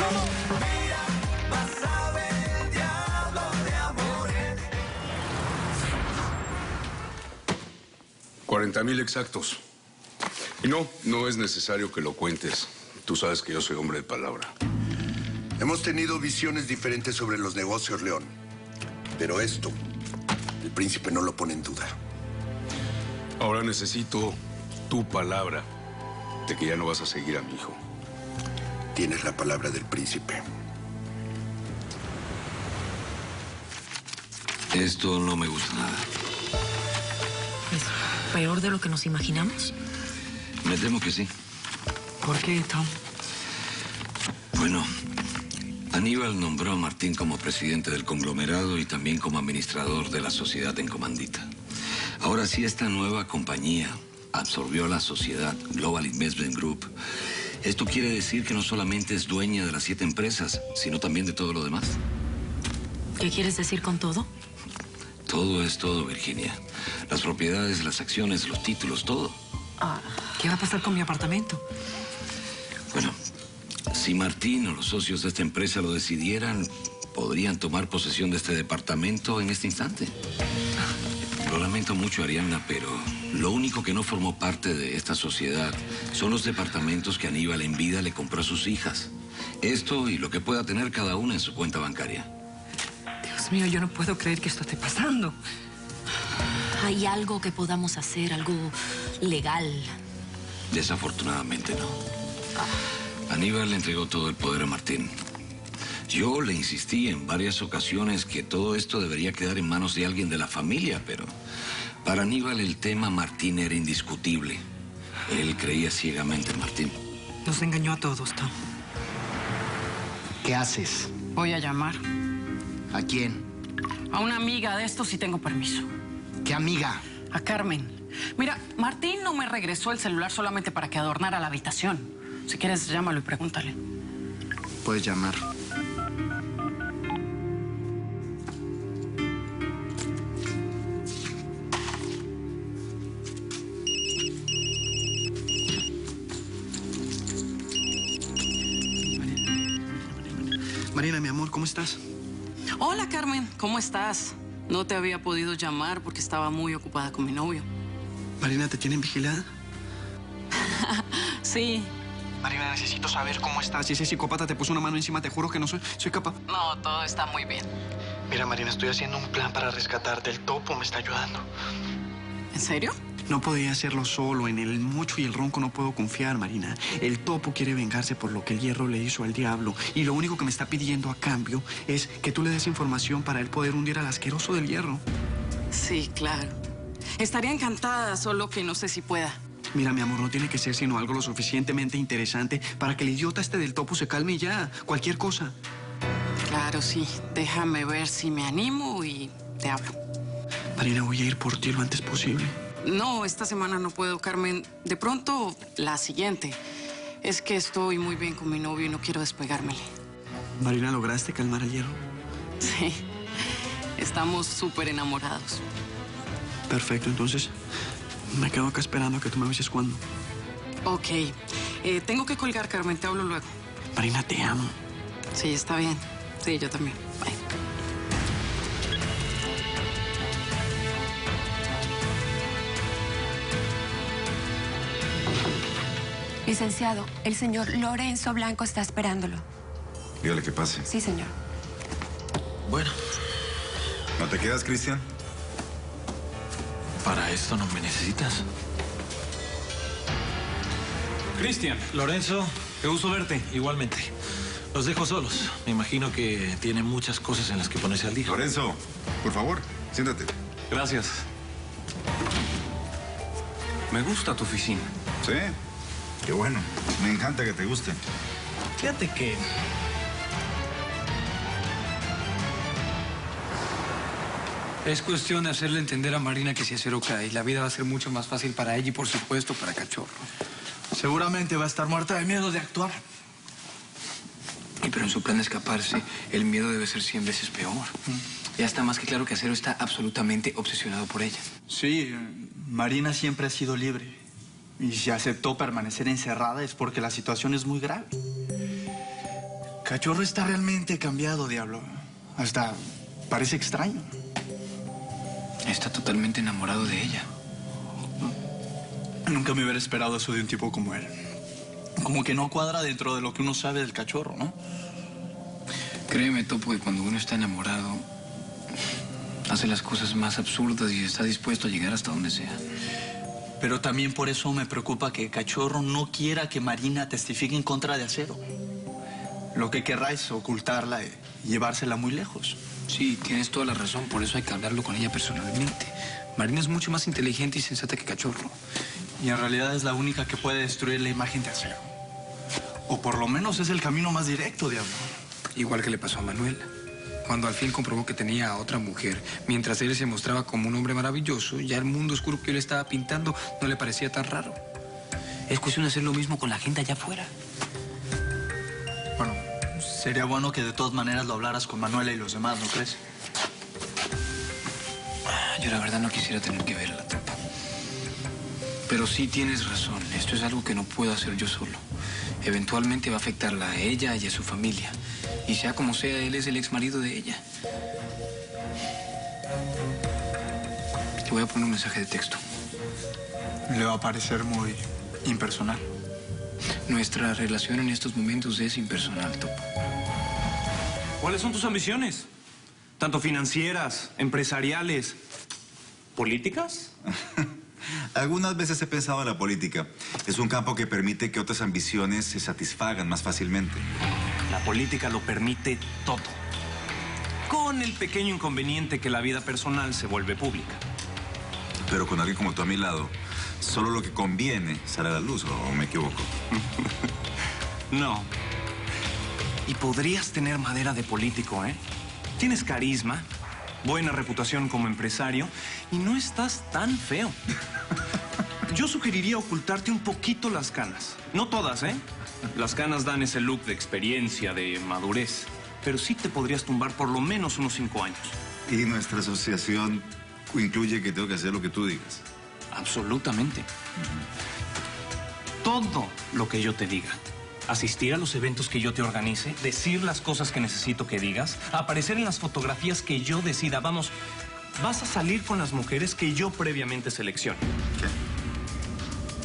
Mira, vas a ver el diablo de amores. 40,000 exactos. Y no es necesario que lo cuentes. Tú sabes que yo soy hombre de palabra. Hemos tenido visiones diferentes sobre los negocios, León. Pero esto, el príncipe no lo pone en duda. Ahora necesito tu palabra de que ya no vas a seguir a mi hijo. Tienes la palabra del príncipe. Esto no me gusta nada. ¿Es peor de lo que nos imaginamos? Me temo que sí. ¿Por qué, Tom? Bueno, Aníbal nombró a Martín como presidente del conglomerado y también como administrador de la sociedad en comandita. Ahora, si esta nueva compañía absorbió la sociedad Global Investment Group, esto quiere decir que no solamente es dueña de las 7 empresas, sino también de todo lo demás. ¿Qué quieres decir con todo? Todo es todo, Virginia. Las propiedades, las acciones, los títulos, todo. ¿Qué va a pasar con mi apartamento? Bueno, si Martín o los socios de esta empresa lo decidieran, podrían tomar posesión de este departamento en este instante. Lo lamento mucho, Arianna, pero lo único que no formó parte de esta sociedad son los departamentos que Aníbal en vida le compró a sus hijas. Esto y lo que pueda tener cada una en su cuenta bancaria. Dios mío, yo no puedo creer que esto esté pasando. ¿Hay algo que podamos hacer, algo legal? Desafortunadamente no. Aníbal le entregó todo el poder a Martín. Yo le insistí en varias ocasiones que todo esto debería quedar en manos de alguien de la familia, pero para Aníbal el tema Martín era indiscutible. Él creía ciegamente en Martín. Nos engañó a todos, Tom. ¿Qué haces? Voy a llamar ¿A quién? a una amiga de estos si tengo permiso. ¿Qué amiga? A Carmen. Mira, Martín no me regresó el celular solamente para que adornara la habitación. Si quieres, llámalo y pregúntale. Puedes llamar. Marina, mi amor, ¿cómo estás? Hola, Carmen. ¿Cómo estás? No te había podido llamar porque estaba muy ocupada con mi novio. Marina, ¿te tienen vigilada? Sí. Marina, necesito saber cómo estás. Si ese psicópata te puso una mano encima, te juro que no soy capaz. No, todo está muy bien. Mira, Marina, estoy haciendo un plan para rescatarte. El topo me está ayudando. ¿En serio? No podía hacerlo solo. En el mucho y el ronco no puedo confiar, Marina. El topo quiere vengarse por lo que el hierro le hizo al diablo. Y lo único que me está pidiendo a cambio es que tú le des información para él poder hundir al asqueroso del hierro. Sí, claro. Estaría encantada, solo que no sé si pueda. Mira, mi amor, no tiene que ser sino algo lo suficientemente interesante para que el idiota este del topo se calme y ya. Cualquier cosa. Claro, sí. Déjame ver si me animo y te hablo. Marina, voy a ir por ti lo antes posible. No, esta semana no puedo, Carmen. De pronto, la siguiente. Es que estoy muy bien con mi novio y no quiero despegármele. Marina, ¿lograste calmar el hierro? Sí. Estamos súper enamorados. Perfecto, entonces me quedo acá esperando a que tú me avises cuándo. Ok. Tengo que colgar, Carmen. Te hablo luego. Marina, te amo. Sí, está bien. Sí, yo también. Bye. Licenciado, el señor Lorenzo Blanco está esperándolo. Dígale que pase. Sí, señor. Bueno. ¿No te quedas, Cristian? Para esto no me necesitas. Cristian, Lorenzo, qué gusto verte, igualmente. Los dejo solos. Me imagino que tienen muchas cosas en las que ponerse al día. Lorenzo, por favor, siéntate. Gracias. Me gusta tu oficina. ¿Sí? Qué bueno. Me encanta que te guste. Fíjate que... Es cuestión de hacerle entender a Marina que si Acero cae, la vida va a ser mucho más fácil para ella y, por supuesto, para Cachorro. Seguramente va a estar muerta de miedo de actuar. Pero en su plan de escaparse, el miedo debe ser 100 veces peor. Ya está más que claro que Acero está absolutamente obsesionado por ella. Sí, Marina siempre ha sido libre. Y si aceptó permanecer encerrada es porque la situación es muy grave. Cachorro está realmente cambiado, Diablo. Hasta parece extraño. Está totalmente enamorado de ella. Nunca me hubiera esperado eso de un tipo como él. Como que no cuadra dentro de lo que uno sabe del cachorro, ¿no? Créeme, Topo, que cuando uno está enamorado, hace las cosas más absurdas y está dispuesto a llegar hasta donde sea. Pero también por eso me preocupa que Cachorro no quiera que Marina testifique en contra de Acero. Lo que querrá es ocultarla y llevársela muy lejos. Sí, tienes toda la razón. Por eso hay que hablarlo con ella personalmente. Marina es mucho más inteligente y sensata que Cachorro. Y en realidad es la única que puede destruir la imagen de Acero. O por lo menos es el camino más directo, Diablo. Igual que le pasó a Manuel. Cuando al fin comprobó que tenía a otra mujer, mientras él se mostraba como un hombre maravilloso, ya el mundo oscuro que él estaba pintando no le parecía tan raro. Es cuestión de hacer lo mismo con la gente allá afuera. Bueno, sería bueno que de todas maneras lo hablaras con Manuela y los demás, ¿no crees? Yo la verdad no quisiera tener que ver a la Topo. Pero sí tienes razón. Esto es algo que no puedo hacer yo solo. Eventualmente va a afectarla a ella y a su familia. Y sea como sea, él es el ex marido de ella. Te voy a poner un mensaje de texto. Le va a parecer muy impersonal. Nuestra relación en estos momentos es impersonal, Topo. ¿Cuáles son tus ambiciones? Tanto financieras, empresariales, políticas. Algunas veces he pensado en la política. Es un campo que permite que otras ambiciones se satisfagan más fácilmente. La política lo permite todo. Con el pequeño inconveniente que la vida personal se vuelve pública. Pero con alguien como tú a mi lado, solo lo que conviene sale a la luz, ¿o me equivoco? No. Y podrías tener madera de político, ¿eh? Tienes carisma, buena reputación como empresario y no estás tan feo. Yo sugeriría ocultarte un poquito las canas. No todas, ¿eh? Las canas dan ese look de experiencia, de madurez. Pero sí te podrías tumbar por lo menos unos 5 años. Y nuestra asociación incluye que tengo que hacer lo que tú digas. Absolutamente. Todo lo que yo te diga. Asistir a los eventos que yo te organice, decir las cosas que necesito que digas, aparecer en las fotografías que yo decida. Vamos, vas a salir con las mujeres que yo previamente seleccione. ¿Qué?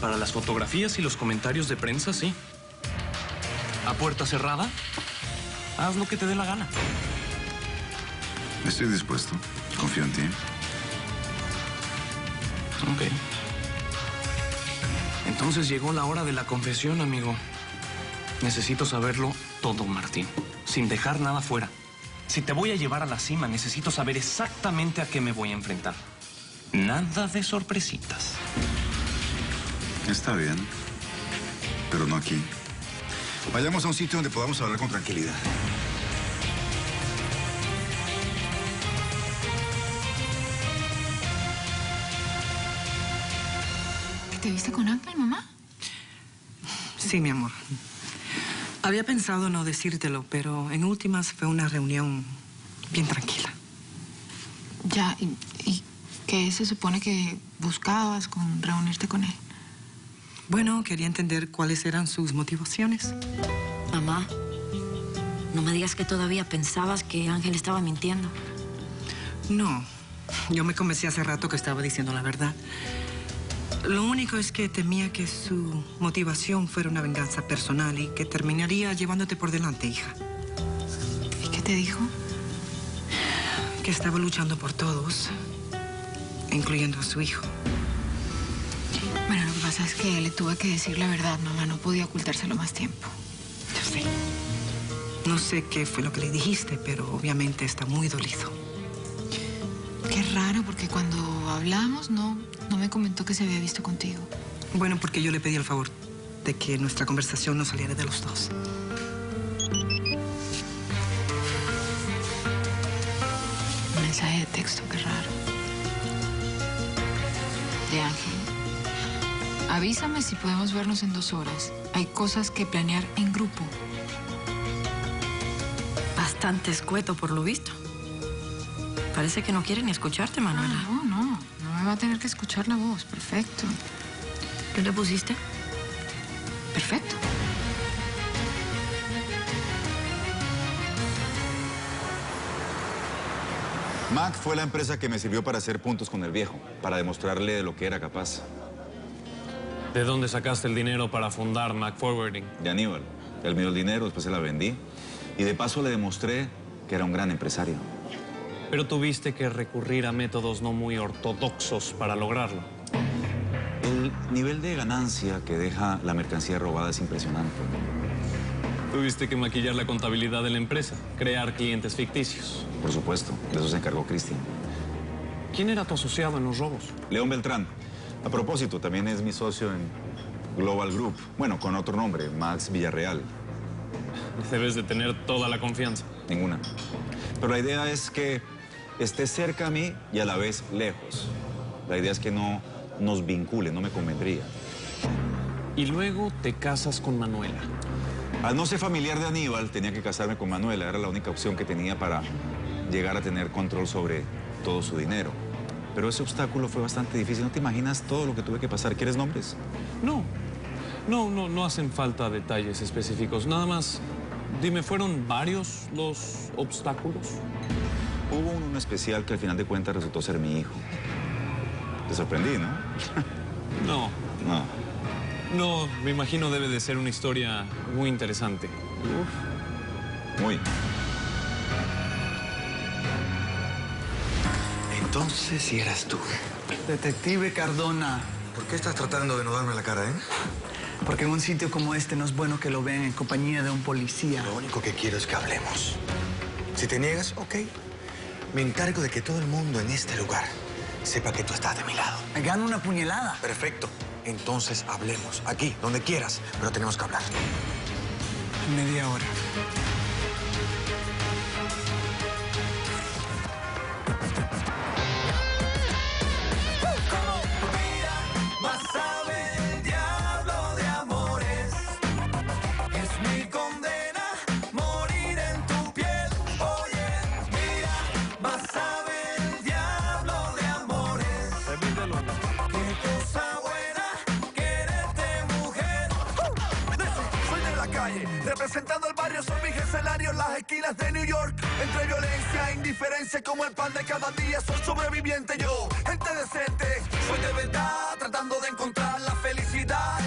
Para las fotografías y los comentarios de prensa, sí. A puerta cerrada, haz lo que te dé la gana. Estoy dispuesto. Confío en ti. Ok. Entonces llegó la hora de la confesión, amigo. Necesito saberlo todo, Martín, sin dejar nada fuera. Si te voy a llevar a la cima, necesito saber exactamente a qué me voy a enfrentar. Nada de sorpresitas. Está bien, pero no aquí. Vayamos a un sitio donde podamos hablar con tranquilidad. ¿Te viste con Ángel, mamá? Sí, mi amor. Había pensado no decírtelo, pero en últimas fue una reunión bien tranquila. Ya, ¿y qué se supone que buscabas con reunirte con él? Bueno, quería entender cuáles eran sus motivaciones. Mamá, no me digas que todavía pensabas que Ángel estaba mintiendo. No, yo me convencí hace rato que estaba diciendo la verdad. Lo único es que temía que su motivación fuera una venganza personal y que terminaría llevándote por delante, hija. ¿Y qué te dijo? Que estaba luchando por todos, incluyendo a su hijo. Bueno, lo que pasa es que le tuve que decir la verdad, mamá. No podía ocultárselo más tiempo. Yo sé. No sé qué fue lo que le dijiste, pero obviamente está muy dolido. Qué raro, porque cuando hablamos no me comentó que se había visto contigo. Bueno, porque yo le pedí el favor de que nuestra conversación no saliera de los dos. Un mensaje de texto, qué raro. De Ángel. Avísame si podemos vernos en 2 horas. Hay cosas que planear en grupo. Bastante escueto, por lo visto. Parece que no quiere ni escucharte, Manuela. No me va a tener que escuchar la voz. Perfecto. ¿Qué le pusiste? Perfecto. Mac fue la empresa que me sirvió para hacer puntos con el viejo, para demostrarle de lo que era capaz. ¿De dónde sacaste el dinero para fundar Mac Forwarding? De Aníbal. Él me dio el dinero, después se la vendí. Y de paso le demostré que era un gran empresario. Pero tuviste que recurrir a métodos no muy ortodoxos para lograrlo. El nivel de ganancia que deja la mercancía robada es impresionante. Tuviste que maquillar la contabilidad de la empresa, crear clientes ficticios. Por supuesto, de eso se encargó Cristian. ¿Quién era tu asociado en los robos? León Beltrán. A propósito, también es mi socio en Global Group. Bueno, con otro nombre, Max Villarreal. Debes de tener toda la confianza. Ninguna. Pero la idea es que esté cerca a mí y a la vez lejos. La idea es que no nos vincule, no me convendría. Y luego te casas con Manuela. Al no ser familiar de Aníbal, tenía que casarme con Manuela. Era la única opción que tenía para llegar a tener control sobre todo su dinero. Pero ese obstáculo fue bastante difícil. ¿No te imaginas todo lo que tuve que pasar? ¿Quieres nombres? No hacen falta detalles específicos. Nada más, dime, ¿fueron varios los obstáculos? Hubo uno especial que al final de cuentas resultó ser mi hijo. Te sorprendí, ¿no? No. No, me imagino debe de ser una historia muy interesante. Muy. Entonces, si eras tú. Detective Cardona. ¿Por qué estás tratando de no darme la cara, Porque en un sitio como este no es bueno que lo vean en compañía de un policía. Lo único que quiero es que hablemos. Si te niegas, ok. Me encargo de que todo el mundo en este lugar sepa que tú estás de mi lado. Me gano una puñalada. Perfecto. Entonces hablemos. Aquí, donde quieras. Pero tenemos que hablar. Media hora. Más sabe el diablo de amores. Es mi condena morir en tu piel. Oye, mira, más sabe el diablo de amores. Qué cosa buena quererte, mujer. Soy de la calle, representando el barrio, soy mi escenario en las esquinas de New York. Entre violencia e indiferencia, como el pan de cada día, soy sobreviviente yo, gente decente. Soy de verdad, tratando de encontrar la felicidad.